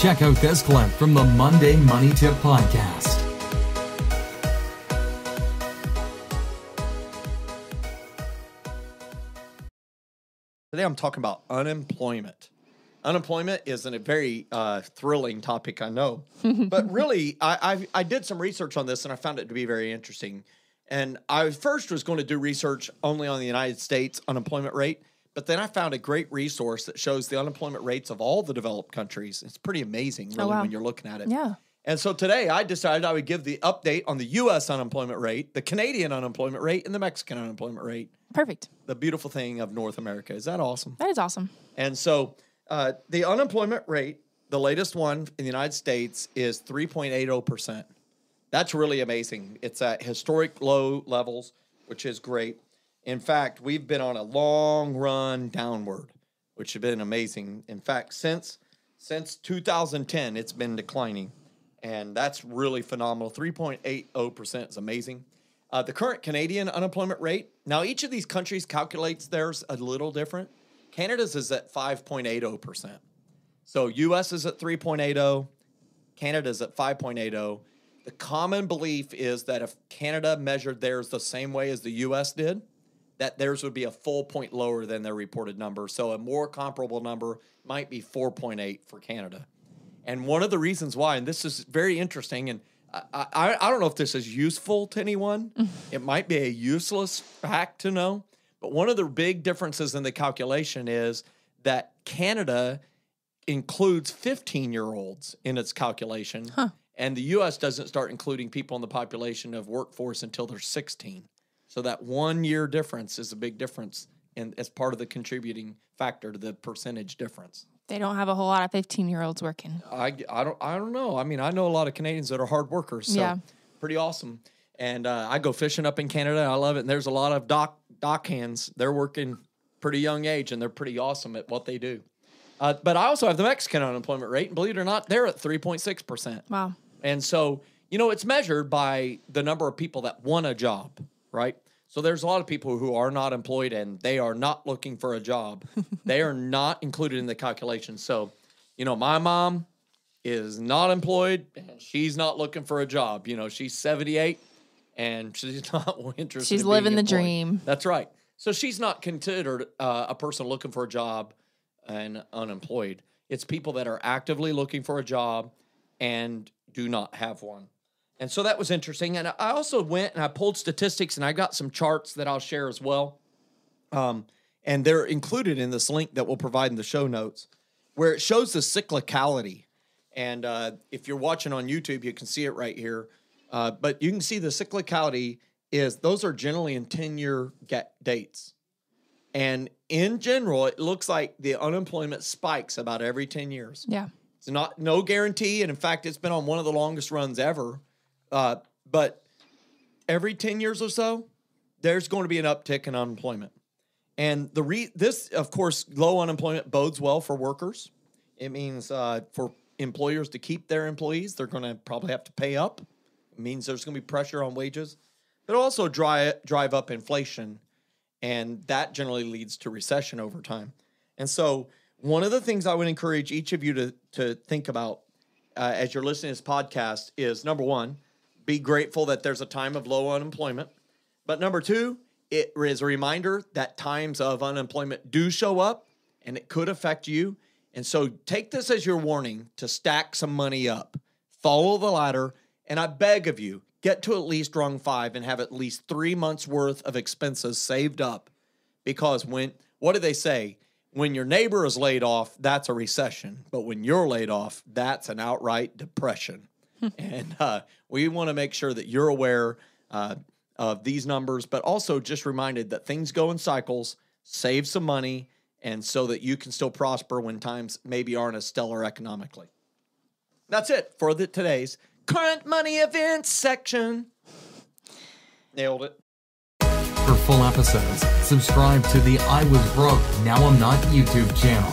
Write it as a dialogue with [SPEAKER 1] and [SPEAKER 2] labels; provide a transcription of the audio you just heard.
[SPEAKER 1] Check out this clip from the Monday Money Tip Podcast.
[SPEAKER 2] Today I'm talking about unemployment. Unemployment is a very thrilling topic, I know. But really, I did some research on this, and I found it to be very interesting. And I first was going to do research only on the United States unemployment rate, but then I found a great resource that shows the unemployment rates of all the developed countries. It's pretty amazing, really, when you're looking at it.
[SPEAKER 3] Yeah.
[SPEAKER 2] And so today I decided I would give the update on the U.S. unemployment rate, the Canadian unemployment rate, and the Mexican unemployment rate.
[SPEAKER 3] Perfect.
[SPEAKER 2] The beautiful thing of North America. Is that awesome?
[SPEAKER 3] That is awesome.
[SPEAKER 2] And so the unemployment rate, the latest one in the United States, is 3.80%. That's really amazing. It's at historic low levels, which is great. In fact, we've been on a long run downward, which has been amazing. In fact, since 2010, it's been declining, and that's really phenomenal. 3.80% is amazing. The current Canadian unemployment rate, now each of these countries calculates theirs a little different. Canada's is at 5.80%. So U.S. is at 3.80, Canada's at 5.80. The common belief is that if Canada measured theirs the same way as the U.S. did, that theirs would be a full point lower than their reported number. So a more comparable number might be 4.8 for Canada. And one of the reasons why, and this is very interesting, and I don't know if this is useful to anyone. It might be a useless fact to know. But one of the big differences in the calculation is that Canada includes 15-year-olds in its calculation. And the U.S. doesn't start including people in the population of workforce until they're 16. So that 1 year difference is a big difference and as part of the contributing factor to the percentage difference.
[SPEAKER 3] They don't have a whole lot of 15-year-olds working.
[SPEAKER 2] I don't know. I mean, I know a lot of Canadians that are hard workers. So pretty awesome. And I go fishing up in Canada. And I love it. And there's a lot of dock hands. They're working pretty young age, and they're pretty awesome at what they do. But I also have the Mexican unemployment rate, and believe it or not, they're at 3.6%.
[SPEAKER 3] Wow.
[SPEAKER 2] And so, it's measured by the number of people that want a job, right? So there's a lot of people who are not employed, and they are not looking for a job. They are not included in the calculation. So, my mom is not employed, and she's not looking for a job. She's 78, and she's not interested
[SPEAKER 3] She's
[SPEAKER 2] in
[SPEAKER 3] living
[SPEAKER 2] being
[SPEAKER 3] the
[SPEAKER 2] employed.
[SPEAKER 3] dream.
[SPEAKER 2] That's right. So she's not considered a person looking for a job and unemployed. It's people that are actively looking for a job and do not have one. And so that was interesting. And I also went and I pulled statistics, and I got some charts that I'll share as well. And they're included in this link that we'll provide in the show notes, where it shows the cyclicality. And if you're watching on YouTube, you can see it right here. But you can see the cyclicality is those are generally in 10-year dates. And in general, it looks like the unemployment spikes about every 10 years.
[SPEAKER 3] Yeah.
[SPEAKER 2] It's no guarantee. And in fact, it's been on one of the longest runs ever. But every 10 years or so, there's going to be an uptick in unemployment. And this, of course, low unemployment bodes well for workers. It means for employers to keep their employees, they're going to probably have to pay up. It means there's going to be pressure on wages. But also drive up inflation, and that generally leads to recession over time. And so one of the things I would encourage each of you to think about as you're listening to this podcast is, number one, be grateful that there's a time of low unemployment. But number two, it is a reminder that times of unemployment do show up, and it could affect you. And so take this as your warning to stack some money up. Follow the ladder, and I beg of you, get to at least rung 5 and have at least 3 months worth of expenses saved up. Because what do they say? When your neighbor is laid off, that's a recession. But when you're laid off, that's an outright depression. And we want to make sure that you're aware of these numbers, but also just reminded that things go in cycles, save some money, and so that you can still prosper when times maybe aren't as stellar economically. That's it for today's Current Money Events section. Nailed it.
[SPEAKER 1] For full episodes, subscribe to the I Was Broke, Now I'm Not YouTube channel.